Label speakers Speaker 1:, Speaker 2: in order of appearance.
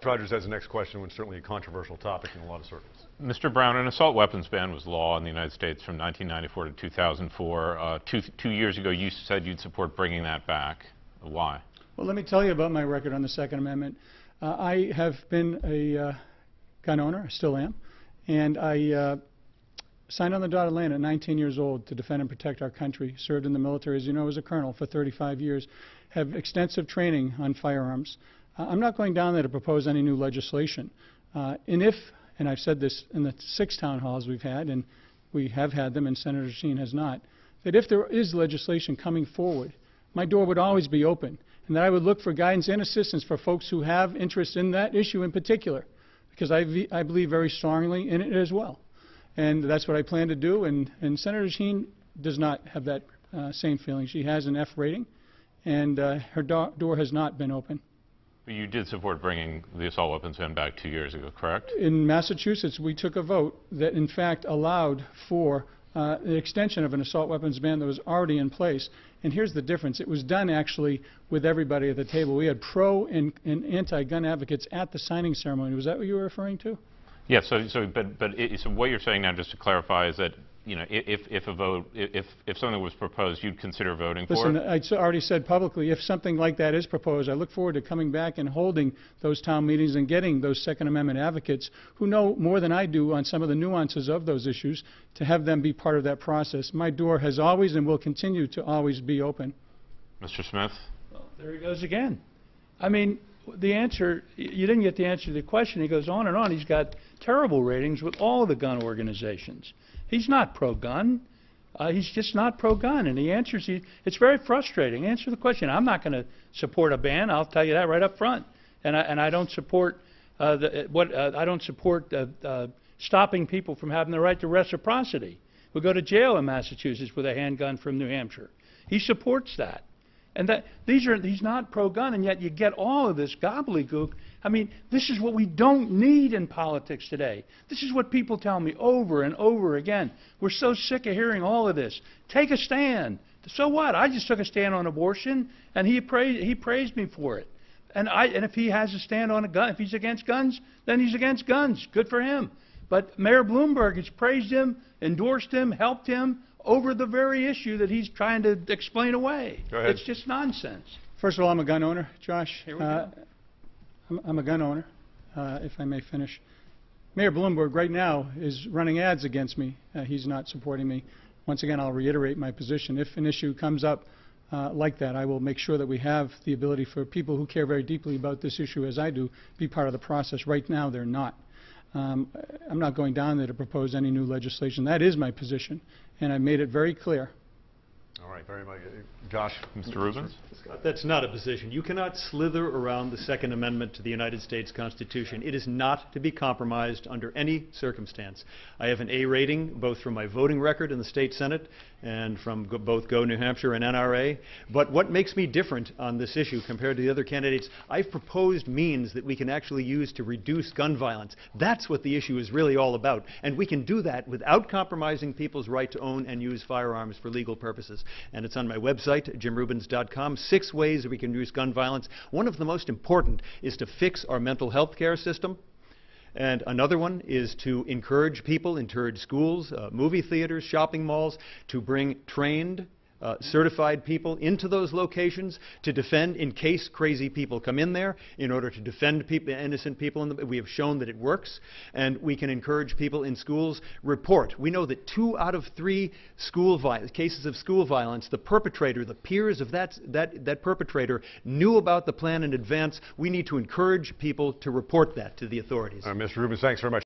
Speaker 1: Rogers has the next question, which is certainly a controversial topic in a lot of circles.
Speaker 2: Mr. Brown, an assault weapons ban was law in the United States from 1994 to 2004. Two years ago, you said you'd support bringing that back. Why?
Speaker 3: Well, let me tell you about my record on the Second Amendment. I have been a gun owner, I still am, and I signed on the dotted line at 19 years old to defend and protect our country. Served in the military, as you know, as a colonel for 35 years. Have extensive training on firearms. I'm not going down there to propose any new legislation. And I've said this in the 6 town halls we've had, and we have had them, and Senator Sheen has not, that if there is legislation coming forward, my door would always be open, and that I would look for guidance and assistance for folks who have interest in that issue in particular, because I believe very strongly in it as well. And that's what I plan to do, and Senator Sheen does not have that same feeling. She has an F rating, and her door has not been open.
Speaker 2: You did support bringing the assault weapons ban back 2 years ago, correct?
Speaker 3: In Massachusetts, we took a vote that in fact allowed for the extension of an assault weapons ban that was already in place. And here's the difference. It was done actually with everybody at the table. We had pro and anti-gun advocates at the signing ceremony. Was that what you were referring to?
Speaker 2: Yes. So what you're saying now, just to clarify, is that if something was proposed, you'd consider voting for it?
Speaker 3: Listen, I already said publicly, if something like that is proposed, I look forward to coming back and holding those town meetings and getting those Second Amendment advocates who know more than I do on some of the nuances of those issues to have them be part of that process. My door has always and will continue to always be open.
Speaker 2: Mr. Smith?
Speaker 4: Well, there he goes again. I mean, the answer, you didn't get the answer to the question. He goes on and on. He's got terrible ratings with all of the gun organizations. He's not pro-gun. He's just not pro-gun. And he answers, it's very frustrating. Answer the question. I'm not going to support a ban. I'll tell you that right up front. And I don't support stopping people from having the right to reciprocity. We'll go to jail in Massachusetts with a handgun from New Hampshire. He supports that. And he's not pro-gun, and yet you get all of this gobbledygook. I mean, this is what we don't need in politics today. This is what people tell me over and over again. We're so sick of hearing all of this. Take a stand. So what? I just took a stand on abortion, and he praised me for it. And if he has a stand on a gun, if he's against guns, then he's against guns. Good for him. But Mayor Bloomberg has praised him, endorsed him, helped him over the very issue that he's trying to explain away.
Speaker 1: Go ahead.
Speaker 4: It's just nonsense.
Speaker 3: First of all, I'm a gun owner, Josh.
Speaker 4: Here we go.
Speaker 3: I'm a gun owner, if I may finish. Mayor Bloomberg right now is running ads against me. He's not supporting me. Once again, I'll reiterate my position. If an issue comes up like that, I will make sure that we have the ability for people who care very deeply about this issue, as I do, be part of the process. Right now, they're not. I'm not going down there to propose any new legislation. That is my position, and I made it very clear.
Speaker 1: All right, very much. Josh?
Speaker 2: Mr. Rubens?
Speaker 5: Scott, that's not a position. You cannot slither around the Second Amendment to the United States Constitution. It is not to be compromised under any circumstance. I have an A rating, both from my voting record in the state Senate and from both Go New Hampshire and NRA. But what makes me different on this issue compared to the other candidates, I've proposed means that we can actually use to reduce gun violence. That's what the issue is really all about. And we can do that without compromising people's right to own and use firearms for legal purposes. And it's on my website, jimrubens.com, 6 ways that we can reduce gun violence. One of the most important is to fix our mental health care system. And another one is to encourage people, encourage schools, movie theaters, shopping malls, to bring trained, certified people into those locations to defend in case crazy people come in there, in order to defend people, innocent people. We have shown that it works, and we can encourage people in schools. Report. We know that 2 out of 3 cases of school violence, the perpetrator, the peers of that perpetrator knew about the plan in advance. We need to encourage people to report that to the authorities.
Speaker 1: Mr. Rubens, thanks very much.